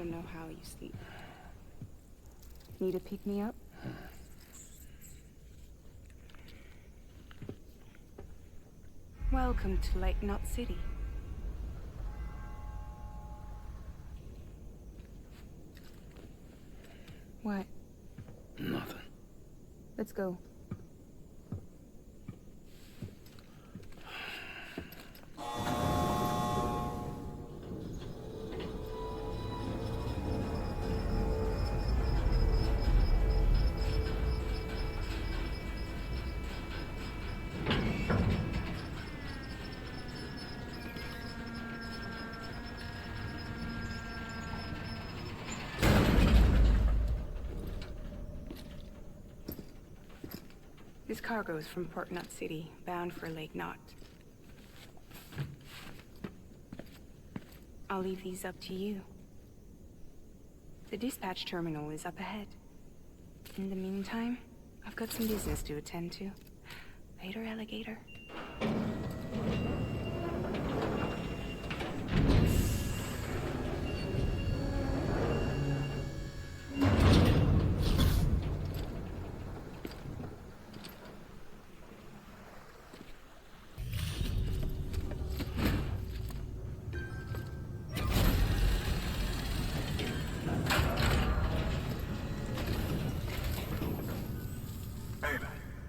don't know how you sleep. Need a pick-me-up? Welcome to Lake Knot City. What? Nothing. Let's go. This cargo is from Port Knot City, bound for Lake Knot. I'll leave these up to you. The dispatch terminal is up ahead. In the meantime, I've got some business to attend to. Later, alligator.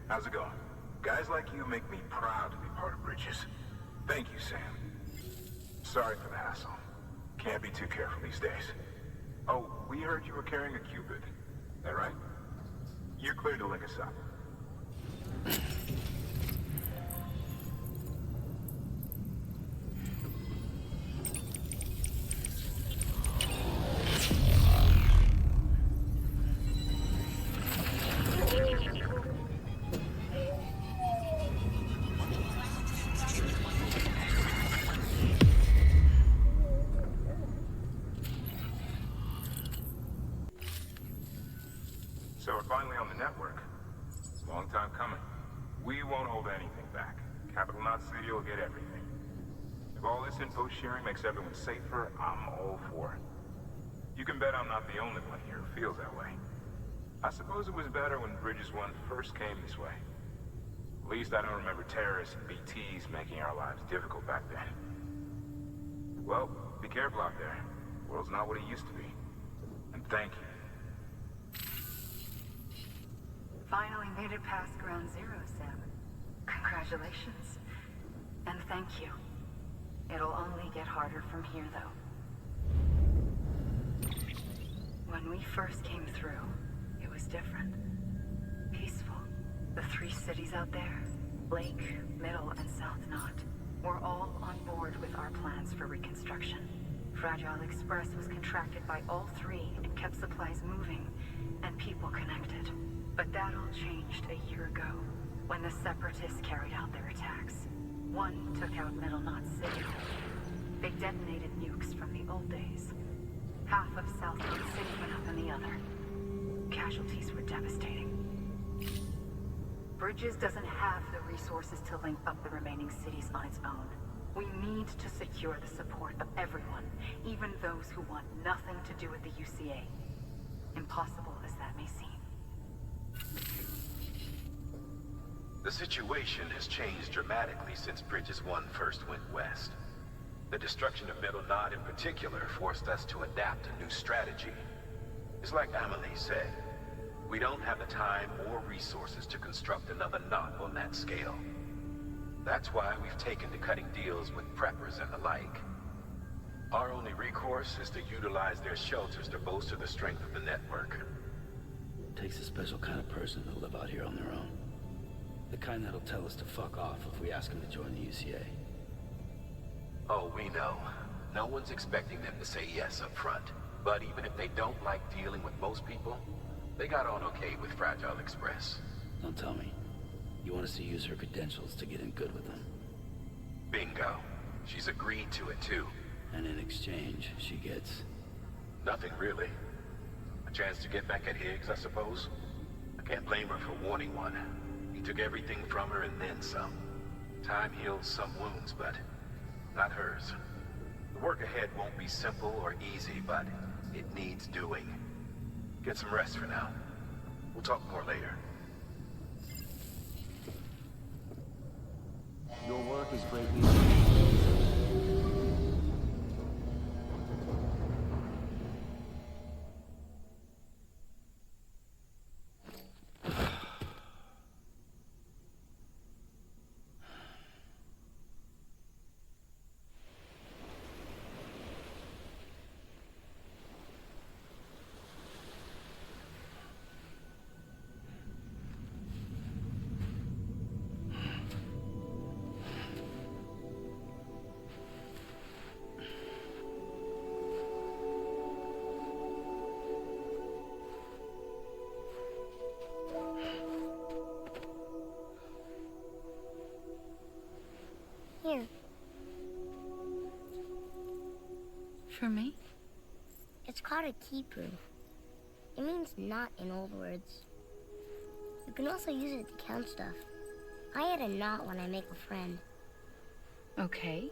How's it going? Guys like you make me proud to be part of Bridges. Thank you, Sam. Sorry for the hassle. Can't be too careful these days. Oh, we heard you were carrying a Cupid. That right? You're clear to link us up. So we're finally on the network. Long time coming. We won't hold anything back. Capital Knot City will get everything. If all this info sharing makes everyone safer, I'm all for it. You can bet I'm not the only one here who feels that way. I suppose it was better when Bridges 1 first came this way. At least I don't remember terrorists and BTs making our lives difficult back then. Well, be careful out there. The world's not what it used to be. And thank you. Finally made it past Ground Zero, Sam. Congratulations. And thank you. It'll only get harder from here, though. When we first came through, it was different. Peaceful. The 3 cities out there, Lake, Middle, and South Knot, were all on board with our plans for reconstruction. Fragile Express was contracted by all 3 and kept supplies moving and people connected. But that all changed a year ago, when the Separatists carried out their attacks. One took out Middle Knot City. They detonated nukes from the old days. Half of South Knot City went up in the other. Casualties were devastating. Bridges doesn't have the resources to link up the remaining cities on its own. We need to secure the support of everyone, even those who want nothing to do with the UCA. Impossible as that may seem. The situation has changed dramatically since Bridges 1 first went west. The destruction of Middle Knot in particular forced us to adapt a new strategy. It's like Amelie said, we don't have the time or resources to construct another knot on that scale. That's why we've taken to cutting deals with preppers and the like. Our only recourse is to utilize their shelters to bolster the strength of the network. Takes a special kind of person to live out here on their own. The kind that'll tell us to fuck off if we ask them to join the UCA. Oh, we know. No one's expecting them to say yes up front. But even if they don't like dealing with most people, they got on okay with Fragile Express. Don't tell me. You want us to use her credentials to get in good with them? Bingo. She's agreed to it too. And in exchange, she gets... Nothing really. A chance to get back at Higgs, I suppose. I can't blame her for wanting one. He took everything from her and then some. Time heals some wounds, but not hers. The work ahead won't be simple or easy, but it needs doing. Get some rest for now. We'll talk more later. Your work is greatly appreciated. Here. For me? It's called a keeper. It means knot in old words. You can also use it to count stuff. I add a knot when I make a friend. Okay.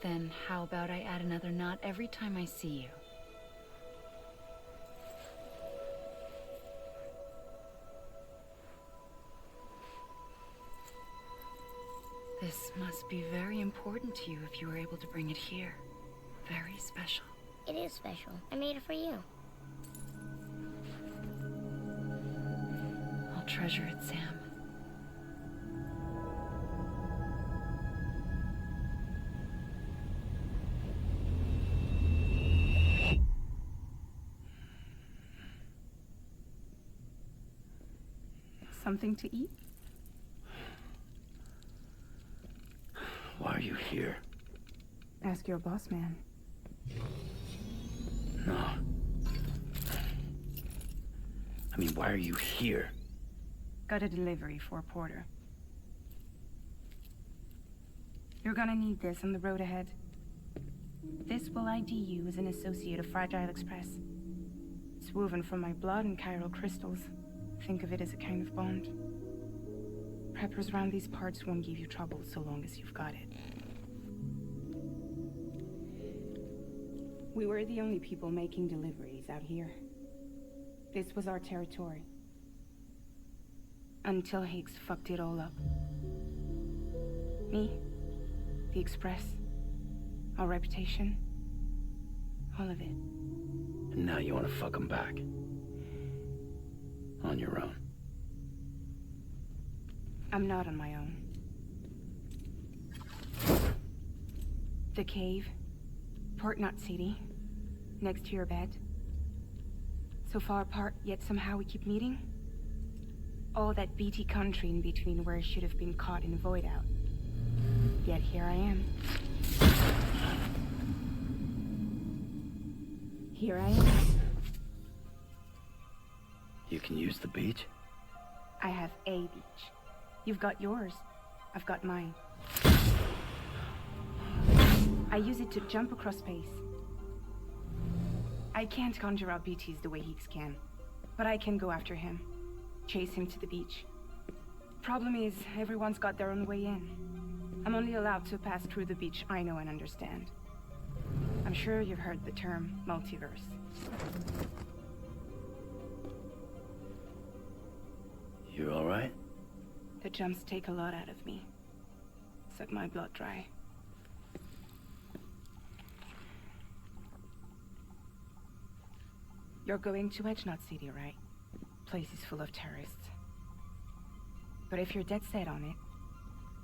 Then how about I add another knot every time I see you? This must be very important to you if you were able to bring it here. Very special. It is special. I made it for you. I'll treasure it, Sam. Something to eat? Why are you here? Ask your boss man. No. I mean, why are you here? Got a delivery for a porter. You're gonna need this on the road ahead. This will ID you as an associate of Fragile Express. It's woven from my blood and chiral crystals. Think of it as a kind of bond. Preppers around these parts won't give you trouble so long as you've got it. We were the only people making deliveries out here. This was our territory. Until Higgs fucked it all up. Me, the Express, our reputation, all of it. And now you want to fuck them back. On your own. I'm not on my own. The cave, Port Knot City, next to your bed. So far apart, yet somehow we keep meeting. All that BT country in between where I should have been caught in void out. Yet here I am. Here I am. You can use the beach? I have a beach. You've got yours. I've got mine. I use it to jump across space. I can't conjure out BTs the way Higgs can, but I can go after him. Chase him to the beach. Problem is, everyone's got their own way in. I'm only allowed to pass through the beach I know and understand. I'm sure you've heard the term multiverse. You all right? The jumps take a lot out of me. Suck my blood dry. You're going to Edge Knot City, right? Place is full of terrorists. But if you're dead set on it,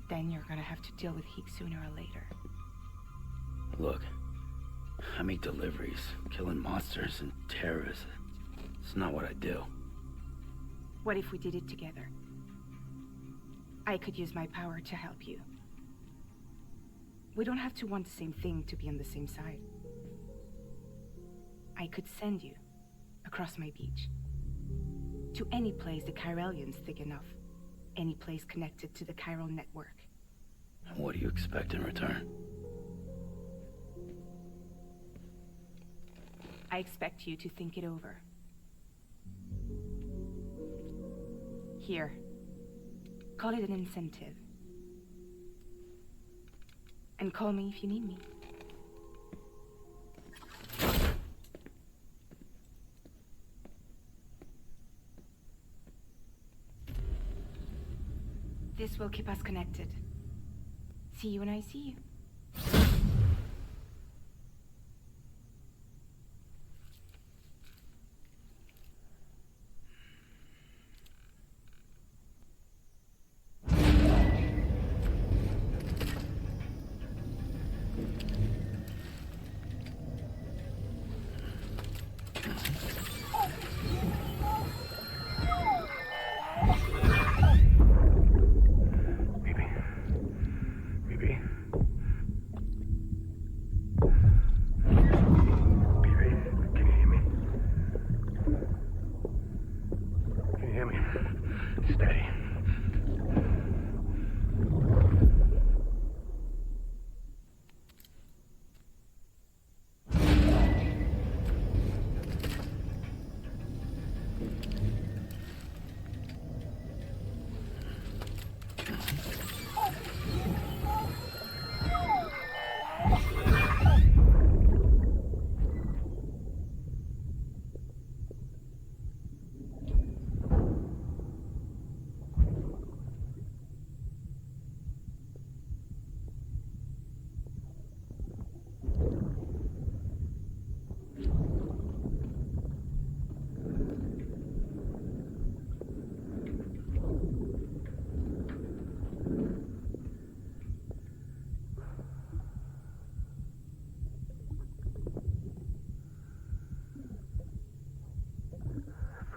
then you're gonna have to deal with Higgs sooner or later. Look, I make deliveries, killing monsters and terrorists. It's not what I do. What if we did it together? I could use my power to help you. We don't have to want the same thing to be on the same side. I could send you across my beach. To any place the Chiralian's thick enough. Any place connected to the chiral network. What do you expect in return? I expect you to think it over. Here. Call it an incentive. And call me if you need me. This will keep us connected. See you when I see you.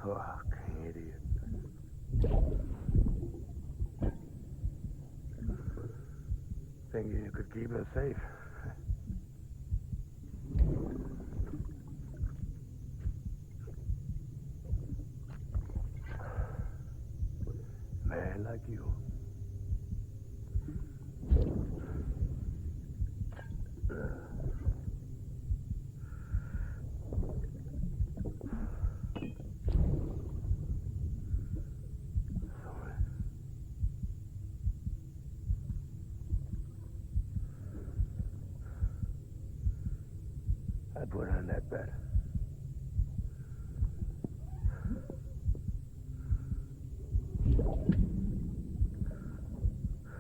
Fucking idiot. Thinking you could keep us safe. Man like you. I put on that bet.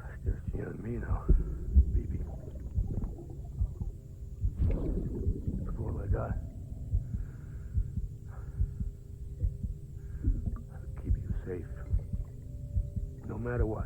It's just you and me now, baby. That's all I got. I'll keep you safe. No matter what.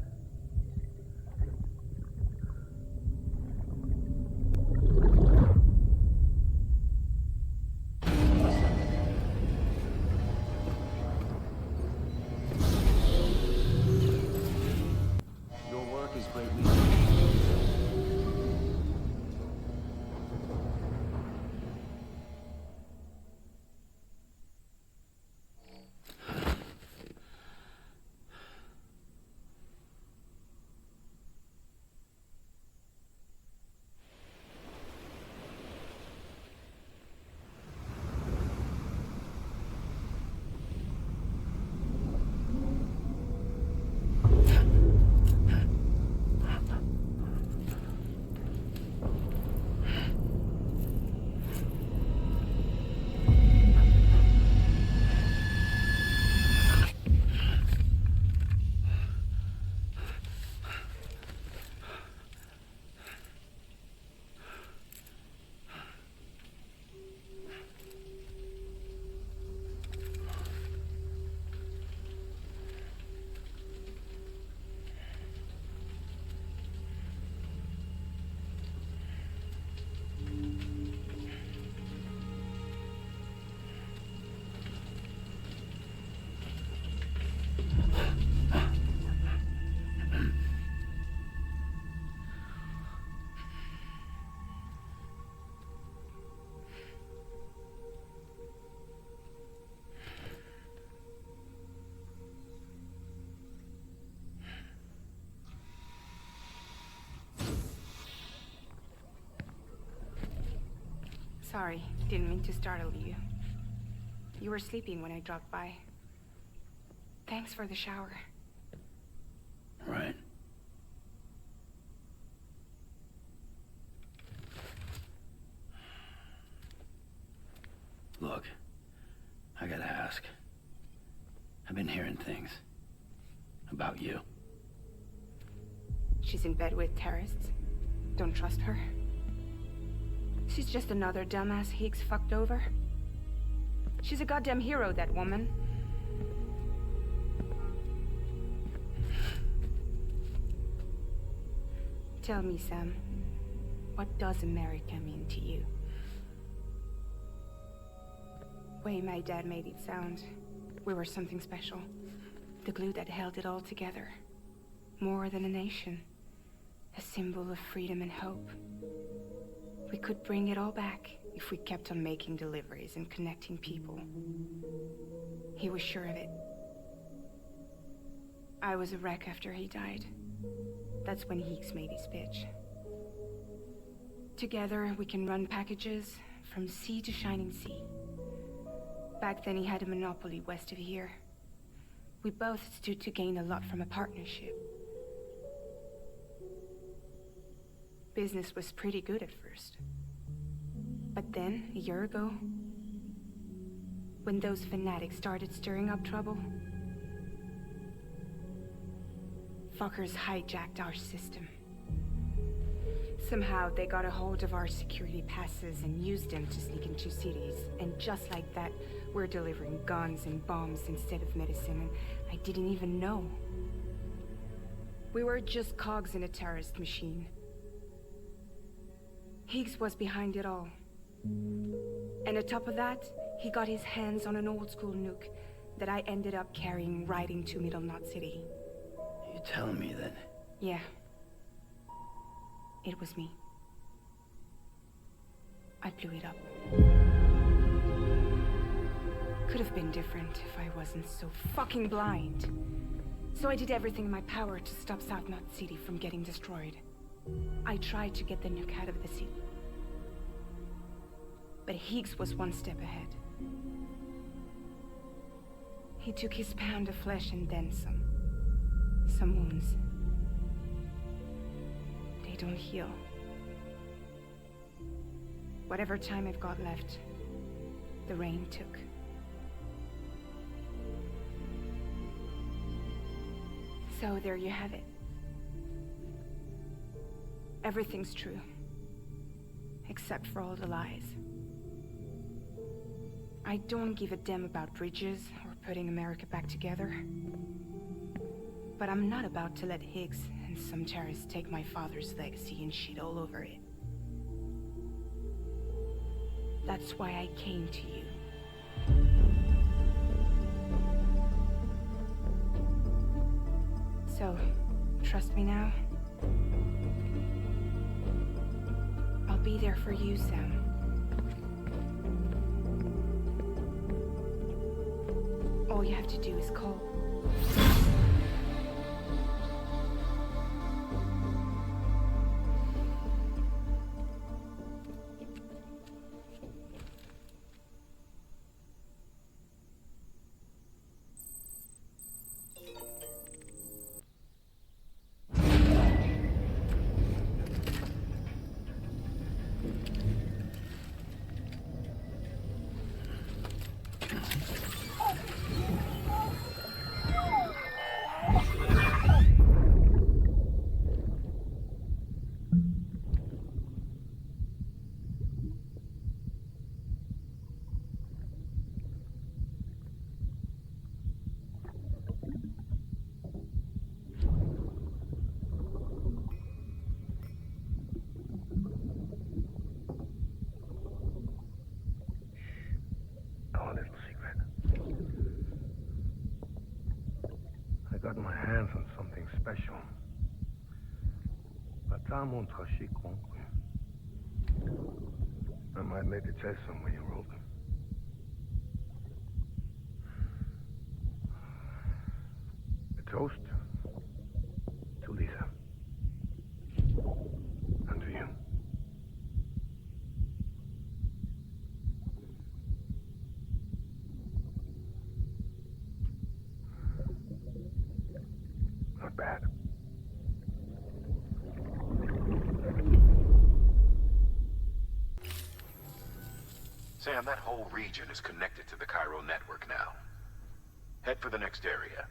Sorry, didn't mean to startle you. You were sleeping when I dropped by. Thanks for the shower. Right. Look, I gotta ask. I've been hearing things about you. She's in bed with terrorists. Don't trust her. She's just another dumbass Higgs fucked over. She's a goddamn hero, that woman. Tell me, Sam, what does America mean to you? Way my dad made it sound, we were something special. The glue that held it all together. More than a nation. A symbol of freedom and hope. We could bring it all back if we kept on making deliveries and connecting people. He was sure of it. I was a wreck after he died. That's when Higgs made his pitch. Together, we can run packages from sea to shining sea. Back then, he had a monopoly west of here. We both stood to gain a lot from a partnership. Business was pretty good at first. But then, a year ago, when those fanatics started stirring up trouble, fuckers hijacked our system. Somehow they got a hold of our security passes and used them to sneak into cities. And just like that, we're delivering guns and bombs instead of medicine, and I didn't even know. We were just cogs in a terrorist machine. Higgs was behind it all. And on top of that, he got his hands on an old-school nuke that I ended up carrying right into Middle Knot City. You telling me that? Yeah. It was me. I blew it up. Could have been different if I wasn't so fucking blind. So I did everything in my power to stop South Knot City from getting destroyed. I tried to get the nuke out of the city. But Higgs was one step ahead. He took his pound of flesh and then some. Some wounds. They don't heal. Whatever time I've got left, the rain took. So there you have it. Everything's true. Except for all the lies. I don't give a damn about bridges or putting America back together. But I'm not about to let Higgs and some terrorists take my father's legacy and shit all over it. That's why I came to you. So, trust me now? I'll be there for you, Sam. All you have to do is call. Got my hands on something special. I might make a test somewhere you wrote. A toast to Lisa. And to you. Not bad. Sam, that whole region is connected to the Cairo network now. Head for the next area.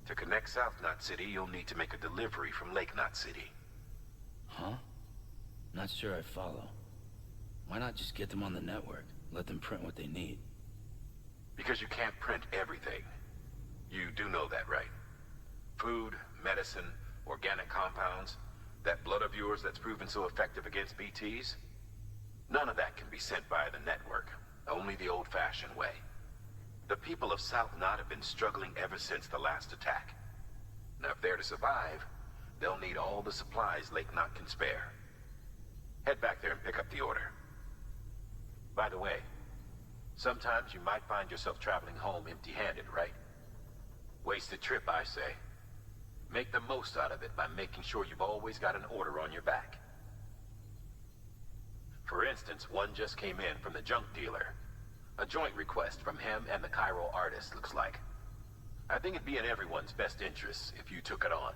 To connect South Knot City, you'll need to make a delivery from Lake Knot City. Huh? Not sure I follow. Why not just get them on the network? Let them print what they need. Because you can't print everything. You do know that, right? Food, medicine, organic compounds, that blood of yours that's proven so effective against BTs? None of that can be sent via the network. Only the old-fashioned way. The people of South Knot have been struggling ever since the last attack. Now, if they're to survive, they'll need all the supplies Lake Knot can spare. Head back there and pick up the order. By the way, sometimes you might find yourself traveling home empty-handed, right? Wasted trip, I say. Make the most out of it by making sure you've always got an order on your back. For instance, one just came in from the junk dealer. A joint request from him and the Cairo artist, looks like. I think it'd be in everyone's best interests if you took it on.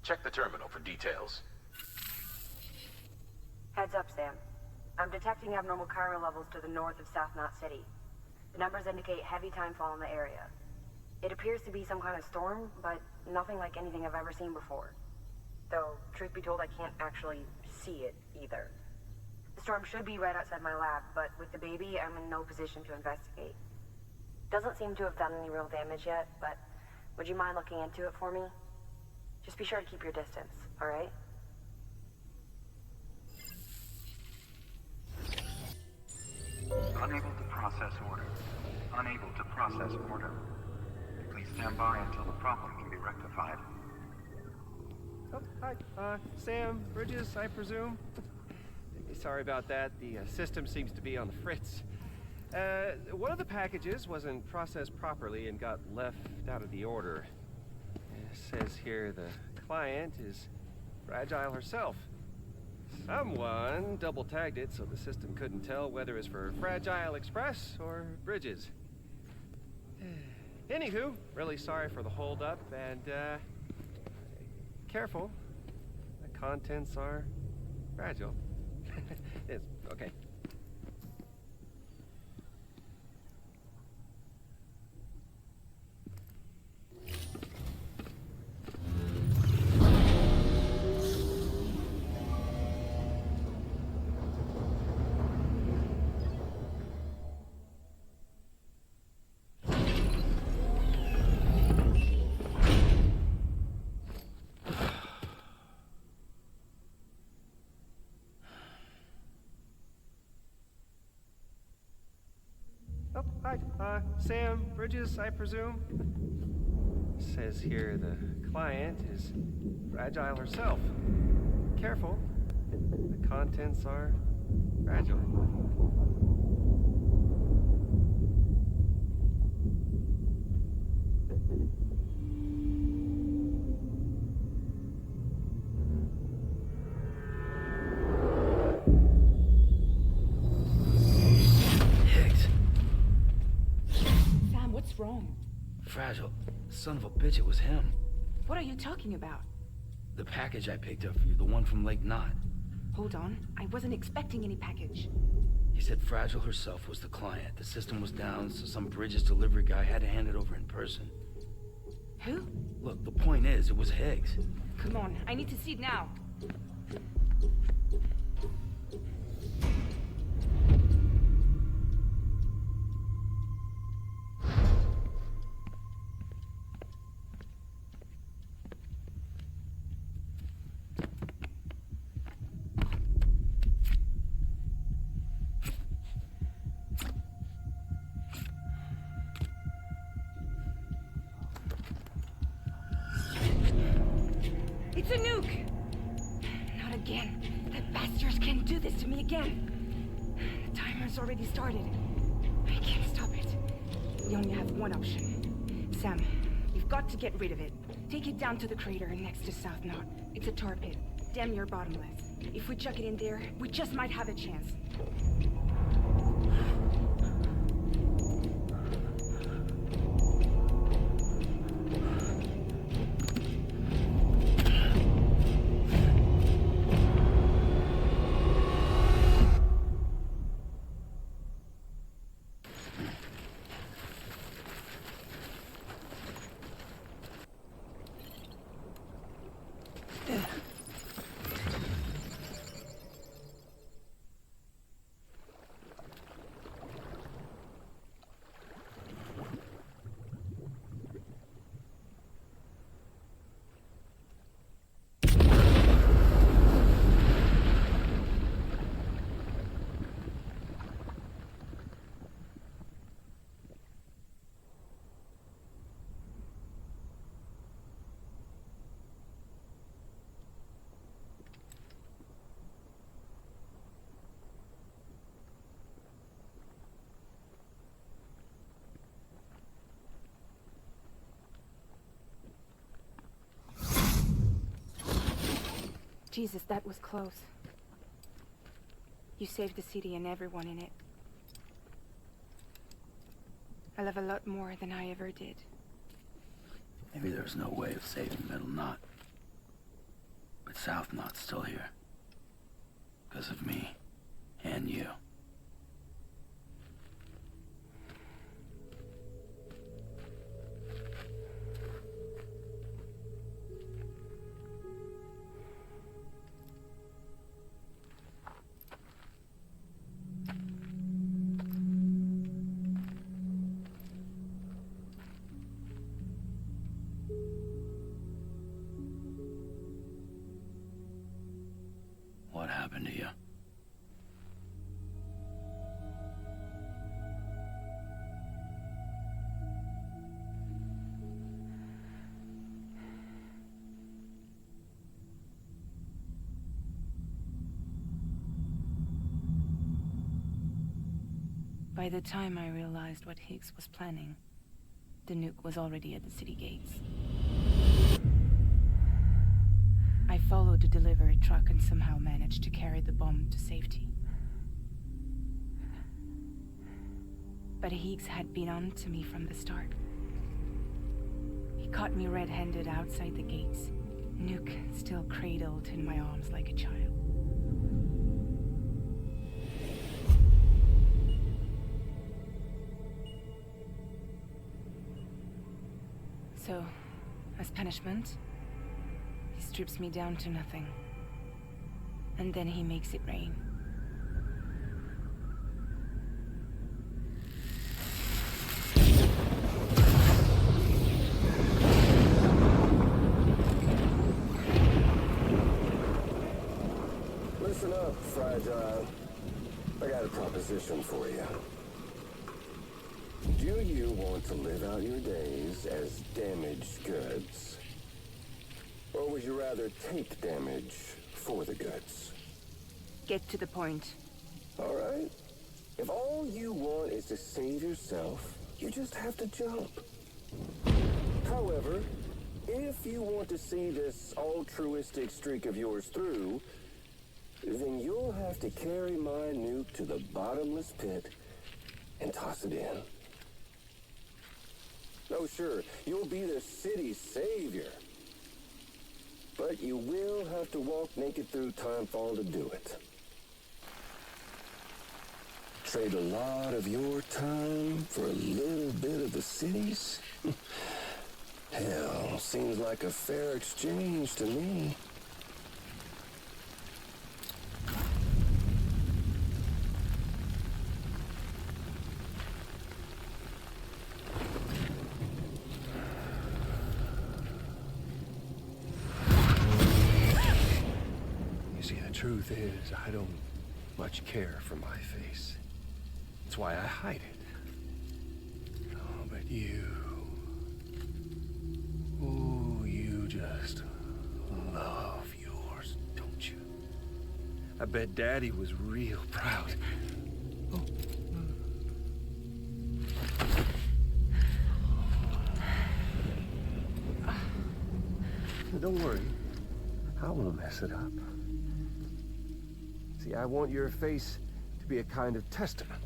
Check the terminal for details. Heads up, Sam. I'm detecting abnormal Cairo levels to the north of South Knot City. The numbers indicate heavy timefall in the area. It appears to be some kind of storm, but nothing like anything I've ever seen before. Though, truth be told, I can't actually see it either. The storm should be right outside my lab, but with the baby, I'm in no position to investigate. Doesn't seem to have done any real damage yet, but would you mind looking into it for me? Just be sure to keep your distance, alright? Unable to process order. Unable to process order. Please stand by until the problem can be rectified. Oh, hi. Sam, Bridges, I presume? Sorry about that. The system seems to be on the fritz. One of the packages wasn't processed properly and got left out of the order. It says here the client is Fragile herself. Someone double-tagged it so the system couldn't tell whether it's for Fragile Express or Bridges. Anywho, really sorry for the hold-up, and, careful. The contents are fragile. It's okay. Oh, hi. Sam, Bridges, I presume? Says here the client is Fragile herself. Careful. The contents are fragile. Wrong? Fragile. Son of a bitch, it was him. What are you talking about? The package I picked up for you, the one from Lake Knot. Hold on. I wasn't expecting any package. He said Fragile herself was the client. The system was down, so some Bridges delivery guy had to hand it over in person. Who? Look, the point is, it was Higgs. Come on, I need to see it now. It's a nuke! Not again. The bastards can't do this to me again. The timer's already started. I can't stop it. We only have one option. Sam, you've got to get rid of it. Take it down to the crater next to South Knot. It's a tar pit. Damn near bottomless. If we chuck it in there, we just might have a chance. Jesus, that was close. You saved the city and everyone in it. I love a lot more than I ever did. Maybe there's no way of saving Middle Knot. But South Knot's still here. Because of me. And you. What happened to you? By the time I realized what Higgs was planning, the nuke was already at the city gates. I followed the delivery truck and somehow managed to carry the bomb to safety. But Higgs had been on to me from the start. He caught me red-handed outside the gates, nuke still cradled in my arms like a child. So, as punishment, he strips me down to nothing. And then he makes it rain. Listen up, Fragile. I got a proposition for you. Do you want to live out your days as damaged goods? Or would you rather take damage for the goods? Get to the point. All right. If all you want is to save yourself, you just have to jump. However, if you want to see this altruistic streak of yours through, then you'll have to carry my nuke to the bottomless pit and toss it in. Oh, sure, you'll be the city's savior. But you will have to walk naked through Timefall to do it. Trade a lot of your time for a little bit of the city's? Hell, seems like a fair exchange to me. Truth is, I don't much care for my face. That's why I hide it. Oh, but you... Ooh, you just love yours, don't you? I bet Daddy was real proud. Oh. Don't worry. I won't mess it up. See, I want your face to be a kind of testament.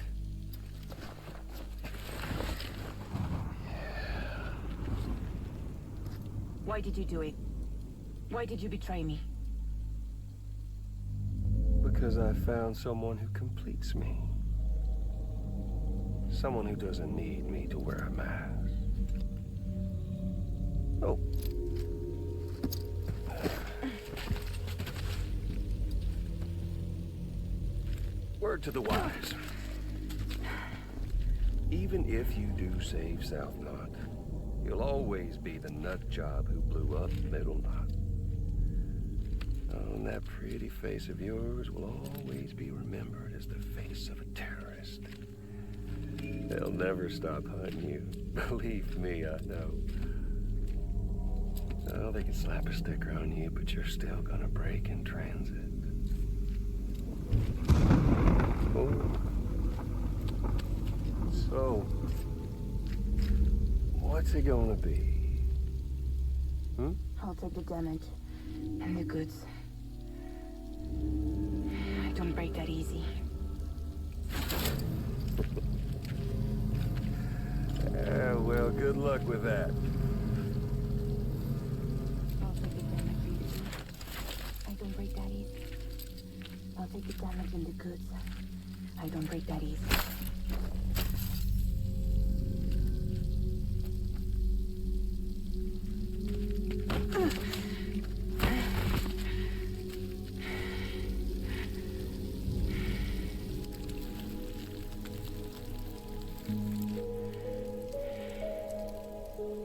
Yeah. Why did you do it? Why did you betray me? Because I found someone who completes me. Someone who doesn't need me to wear a mask. Oh. Word to the wise. Even if you do save South Knot, you'll always be the nut job who blew up Middle Knot. Oh, and that pretty face of yours will always be remembered as the face of a terrorist. They'll never stop hunting you. Believe me, I know. Oh, they can slap a sticker on you, but you're still gonna break in transit. So, what's it gonna be? I'll take the damage and the goods I don't break that easy. Well, good luck with that. I'll take the damage in the I don't break that easy. I'll take the damage in the goods. I don't break that easy.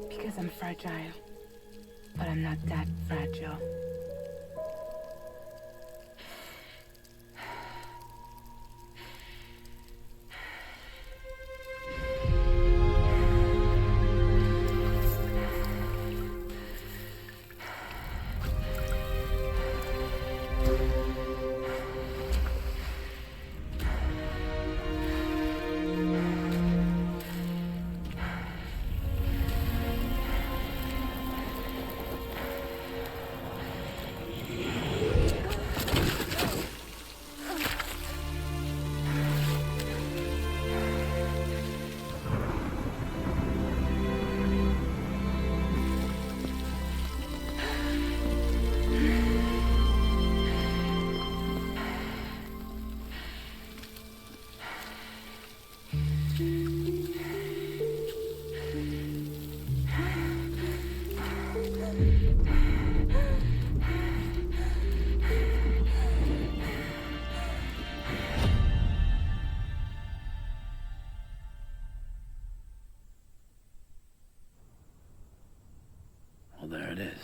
Because I'm fragile. But I'm not that fragile. Well, there it is.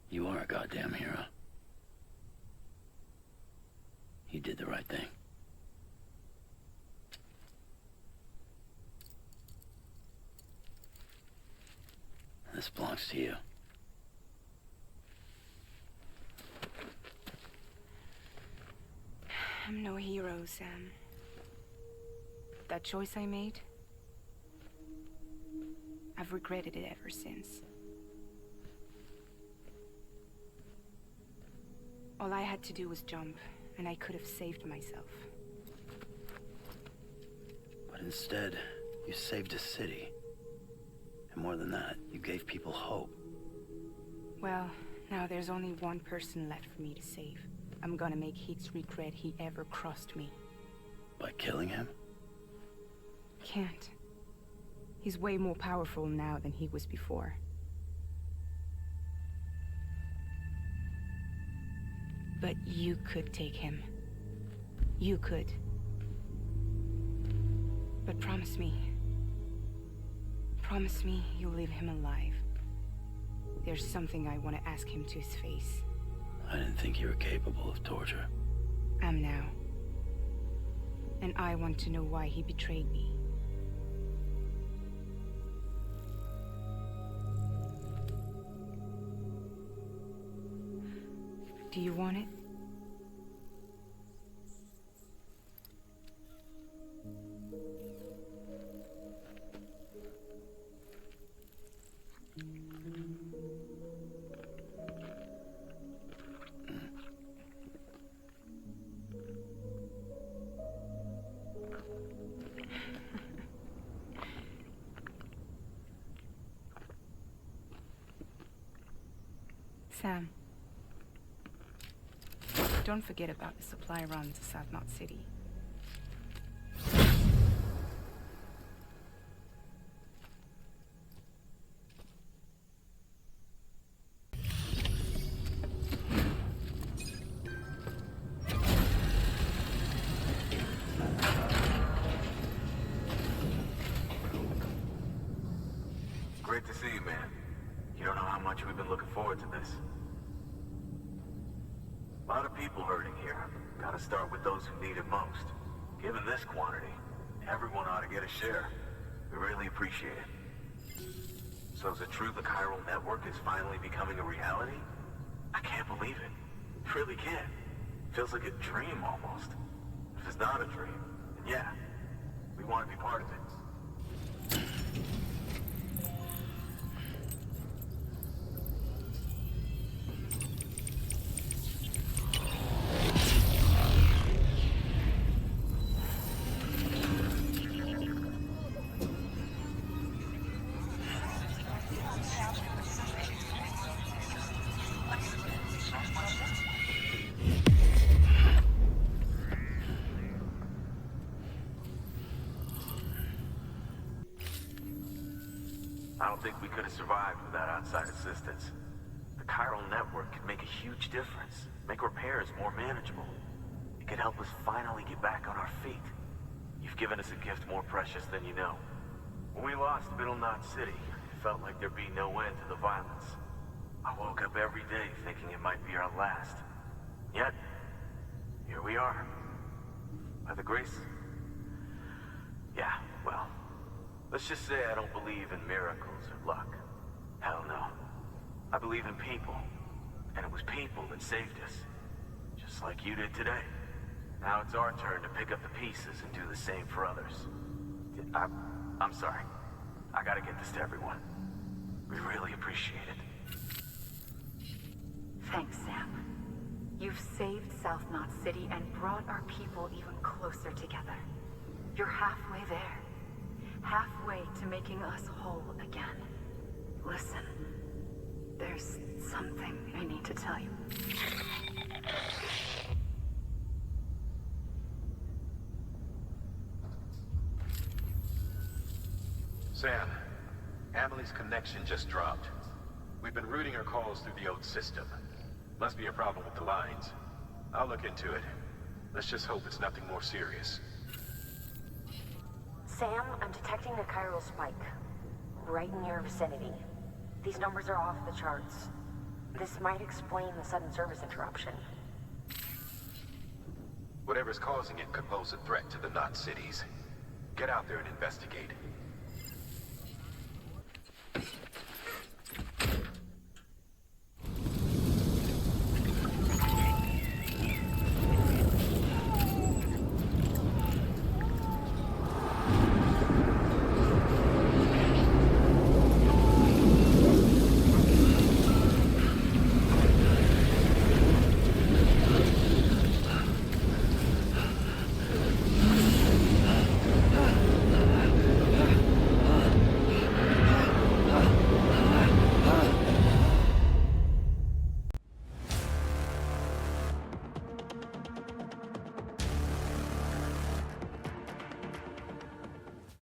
You are a goddamn hero. You did the right thing. This belongs to you. I'm no hero, Sam. That choice I made, I've regretted it ever since. All I had to do was jump, and I could have saved myself. But instead, you saved a city. And more than that, you gave people hope. Well, now there's only one person left for me to save. I'm gonna make Heath's regret he ever crossed me. By killing him? Can't. He's way more powerful now than he was before. But you could take him. You could. But promise me. Promise me you'll leave him alive. There's something I want to ask him to his face. I didn't think you were capable of torture. Am now. And I want to know why he betrayed me. Do you want it? Sam. Don't forget about the supply run to South Knot City. Great to see you, man. You don't know how much we've been looking forward to this. A lot of people hurting here. Gotta start with those who need it most. Given this quantity, everyone ought to get a share. We really appreciate it. So is it true the chiral network is finally becoming a reality? I can't believe it. Really can't. Feels like a dream almost. If it's not a dream, then yeah, we want to be part of it. think we could have survived without outside assistance. The chiral network could make a huge difference, make repairs more manageable. It could help us finally get back on our feet. You've given us a gift more precious than you know. When we lost Middle Knot City, it felt like there'd be no end to the violence. I woke up every day thinking it might be our last. Yet, here we are. By the grace... Yeah, well, let's just say I don't believe in miracles or luck. Hell no. I believe in people. And it was people that saved us. Just like you did today. Now it's our turn to pick up the pieces and do the same for others. I'm sorry. I gotta get this to everyone. We really appreciate it. Thanks, Sam. You've saved South Knot City and brought our people even closer together. You're halfway there. Halfway to making us whole again. Listen, there's something I need to tell you. Sam, Amelie's connection just dropped. We've been routing her calls through the old system. Must be a problem with the lines. I'll look into it. Let's just hope it's nothing more serious. Sam, I'm detecting a chiral spike. Right in your vicinity. These numbers are off the charts. This might explain the sudden service interruption. Whatever's causing it could pose a threat to the Knot cities. Get out there and investigate.